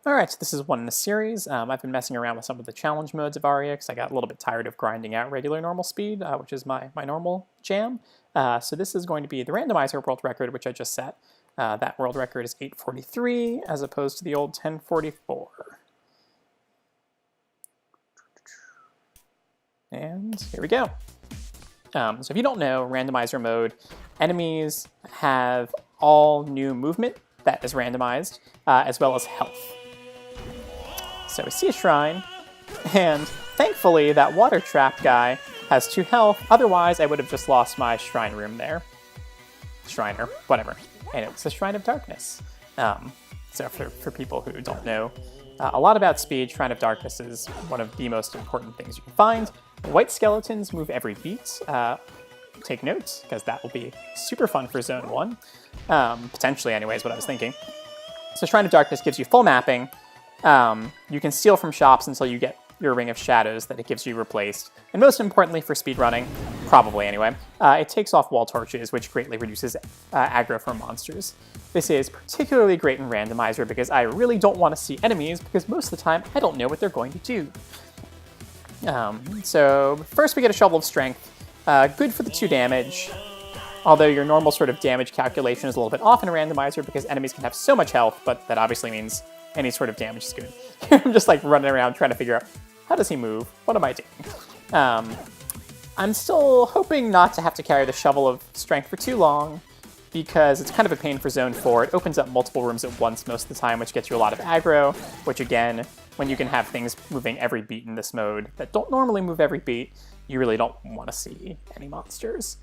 Alright, so this is one in a series. I've been messing around with some of the challenge modes of Aria because I got a little bit tired of grinding out regular normal speed, which is my normal jam. So this is going to be the randomizer world record, which I just set. That world record is 8:43 as opposed to the old 10:44. And here we go. So if you don't know, randomizer mode, enemies have all new movement that is randomized, as well as health. So we see a shrine, and thankfully that water trap guy has 2 health, otherwise I would have just lost my shrine room there. Shriner, whatever. And it was the Shrine of Darkness. So for people who don't know a lot about speed, Shrine of Darkness is one of the most important things you can find. White skeletons move every beat. Take notes, because that will be super fun for Zone 1. Potentially, anyways, what I was thinking. So Shrine of Darkness gives you full mapping. You can steal from shops until you get your Ring of Shadows that it gives you replaced. And most importantly for speedrunning, probably anyway, it takes off wall torches, which greatly reduces aggro from monsters. This is particularly great in Randomizer because I really don't want to see enemies because most of the time I don't know what they're going to do. So first we get a Shovel of Strength. Good for the 2 damage, although your normal sort of damage calculation is a little bit off in a Randomizer because enemies can have so much health, but that obviously means any sort of damage is good. I'm just like running around trying to figure out, how does he move? What am I doing? I'm still hoping not to have to carry the Shovel of Strength for too long because it's kind of a pain for Zone 4. It opens up multiple rooms at once most of the time, which gets you a lot of aggro, which again, when you can have things moving every beat in this mode that don't normally move every beat, you really don't want to see any monsters.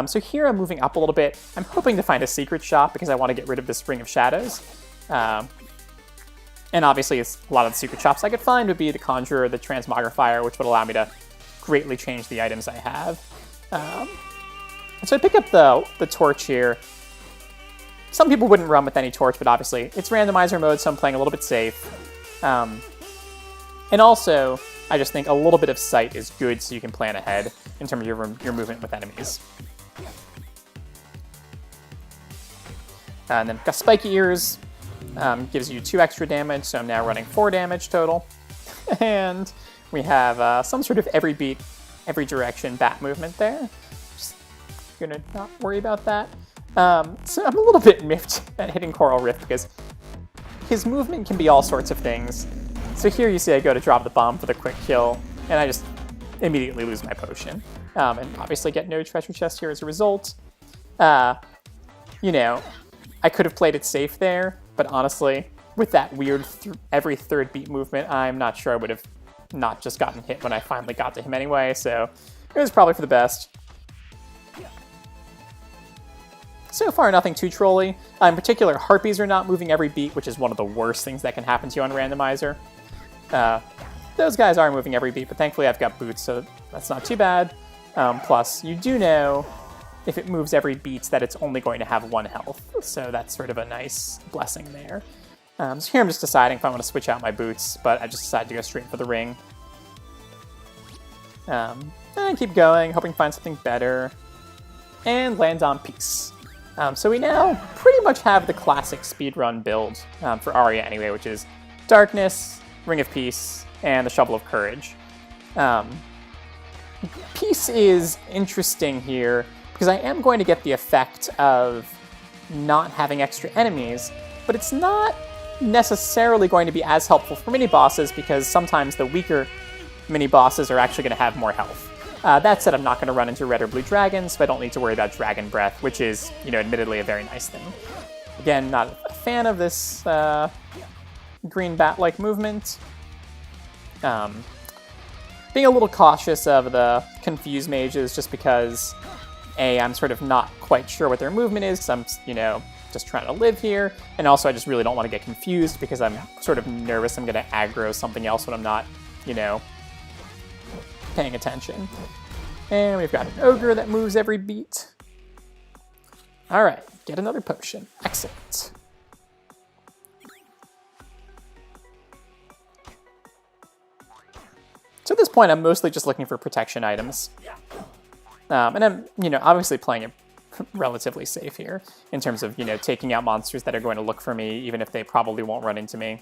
So here I'm moving up a little bit. I'm hoping to find a secret shop because I want to get rid of this Ring of Shadows. And obviously, a lot of the secret shops I could find would be the Conjurer, the Transmogrifier, which would allow me to greatly change the items I have. So I pick up the torch here. Some people wouldn't run with any torch, but obviously it's randomizer mode, so I'm playing a little bit safe. And also, I just think a little bit of sight is good so you can plan ahead in terms of your movement with enemies. And then got Spiky Ears. Gives you 2 extra damage, so I'm now running 4 damage total. And we have some sort of every beat, every direction bat movement there. Just gonna not worry about that. So I'm a little bit miffed at hitting Coral Rift because his movement can be all sorts of things. So here you see I go to drop the bomb for the quick kill, and I just immediately lose my potion. And obviously get no treasure chest here as a result. You know, I could have played it safe there, but honestly, with that weird every 3rd beat movement, I'm not sure I would have not just gotten hit when I finally got to him anyway, so it was probably for the best. So far, nothing too trolly. In particular, Harpies are not moving every beat, which is one of the worst things that can happen to you on Randomizer. Those guys are moving every beat, but thankfully I've got boots, so that's not too bad. Plus, you do know if it moves every beat that it's only going to have 1 health. So that's sort of a nice blessing there. So here I'm just deciding if I want to switch out my boots, but I just decided to go straight for the ring. And keep going, hoping to find something better. And land on Peace. So we now pretty much have the classic speedrun build for Aria anyway, which is Darkness, Ring of Peace, and the Shovel of Courage. Peace is interesting here, because I am going to get the effect of not having extra enemies, but it's not necessarily going to be as helpful for mini-bosses because sometimes the weaker mini-bosses are actually going to have more health. That said, I'm not going to run into red or blue dragons, so I don't need to worry about Dragon Breath, which is, you know, admittedly a very nice thing. Again, not a fan of this green bat-like movement. Being a little cautious of the confused mages just because I'm sort of not quite sure what their movement is, because I'm, you know, just trying to live here. And also, I just really don't want to get confused because I'm sort of nervous I'm going to aggro something else when I'm not, you know, paying attention. And we've got an ogre that moves every beat. All right, get another potion. Excellent. So at this point, I'm mostly just looking for protection items. And I'm, you know, obviously playing it relatively safe here in terms of, you know, taking out monsters that are going to look for me, even if they probably won't run into me.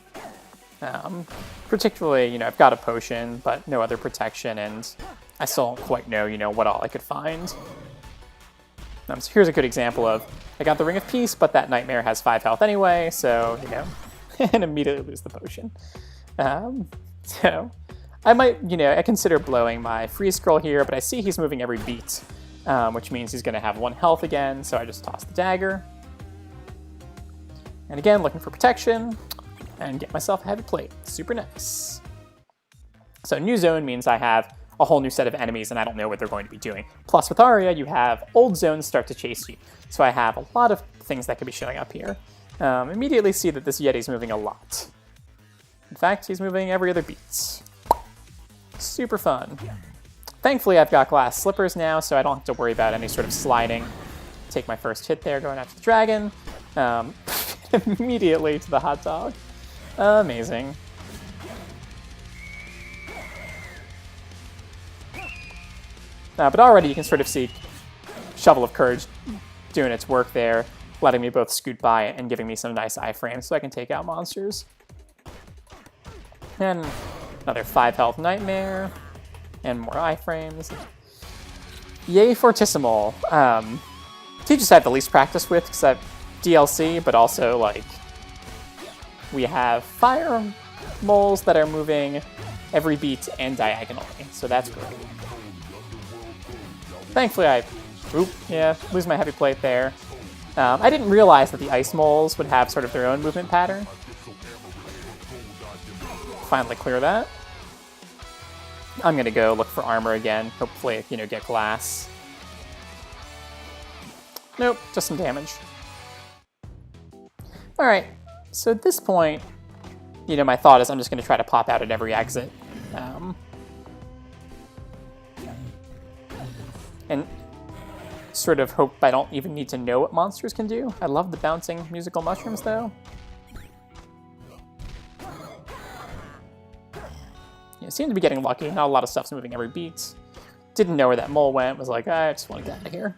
Particularly, I've got a potion, but no other protection, and I still don't quite know, what all I could find. So here's a good example of, I got the Ring of Peace, but that Nightmare has 5 health anyway, so, and immediately lose the potion. So I might, I consider blowing my Freeze Scroll here, but I see he's moving every beat, which means he's going to have 1 health again, so I just toss the dagger. And again, looking for protection, and get myself a heavy plate. Super nice. So new zone means I have a whole new set of enemies, and I don't know what they're going to be doing. Plus, with Aria, you have old zones start to chase you, so I have a lot of things that could be showing up here. Immediately see that this Yeti's moving a lot. In fact, he's moving every other beat. Super fun. Thankfully, I've got glass slippers now, so I don't have to worry about any sort of sliding. Take my first hit there, going after the dragon. Immediately to the hot dog. Amazing. But already you can sort of see Shovel of Courage doing its work there, letting me both scoot by and giving me some nice iframes so I can take out monsters. And another 5 health Nightmare, and more iframes. Yay Fortissimo. Teachers I have the least practice with because I have DLC, but also, like, we have fire moles that are moving every beat and diagonally, so that's great. Thankfully, lose my heavy plate there. I didn't realize that the ice moles would have sort of their own movement pattern. Finally clear that. I'm gonna go look for armor again. Hopefully, get glass. Nope, just some damage. All right, so at this point, my thought is I'm just gonna try to pop out at every exit. And sort of hope I don't even need to know what monsters can do. I love the bouncing musical mushrooms, though. Seem to be getting lucky. Not a lot of stuff's moving every beat. Didn't know where that mole went. Was like, I just want to get out of here.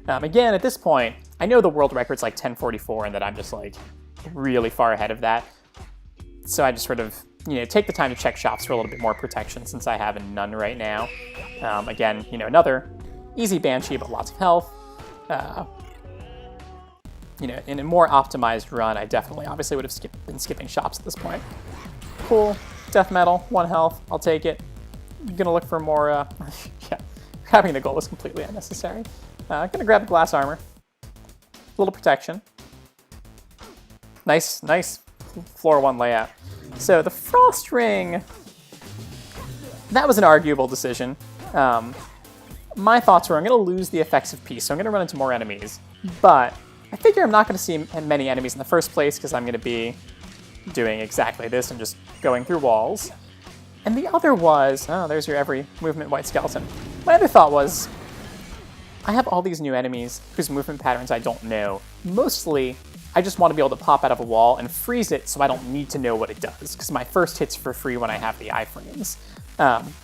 Again, at this point, I know the world record's like 10:44 and that I'm just like really far ahead of that. So I just sort of, take the time to check shops for a little bit more protection since I have none right now. Again, another easy Banshee, but lots of health. In a more optimized run, I definitely obviously would have been skipping shops at this point. Cool. Death Metal, 1 health. I'll take it. I'm gonna look for more, yeah. Grabbing the gold is completely unnecessary. Gonna grab the glass armor. A little protection. Nice floor 1 layout. So the Frost Ring, that was an arguable decision. My thoughts were I'm gonna lose the effects of peace, so I'm gonna run into more enemies, but I figure I'm not going to see many enemies in the first place because I'm going to be doing exactly this and just going through walls. And the other was, there's your every movement white skeleton. My other thought was, I have all these new enemies whose movement patterns I don't know. Mostly, I just want to be able to pop out of a wall and freeze it so I don't need to know what it does because my first hit's for free when I have the iframes.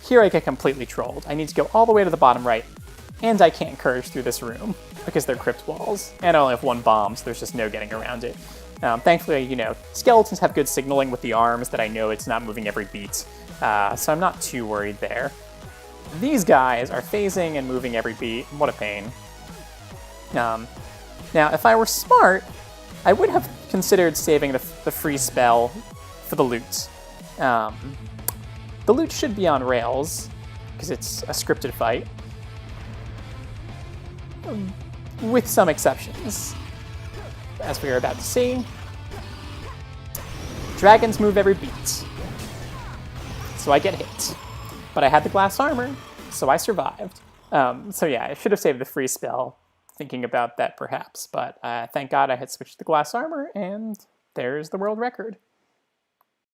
Here I get completely trolled. I need to go all the way to the bottom right, and I can't courage through this room because they're crypt walls, and I only have 1 bomb, so there's just no getting around it. Thankfully, skeletons have good signaling with the arms that I know it's not moving every beat, so I'm not too worried there. These guys are phasing and moving every beat. What a pain. Now, if I were smart, I would have considered saving the free spell for the loot. The loot should be on rails, because it's a scripted fight. With some exceptions. As we are about to see, dragons move every beat. So I get hit. But I had the glass armor, so I survived. So yeah, I should have saved the free spell, thinking about that perhaps. But thank God I had switched to the glass armor, and there's the world record.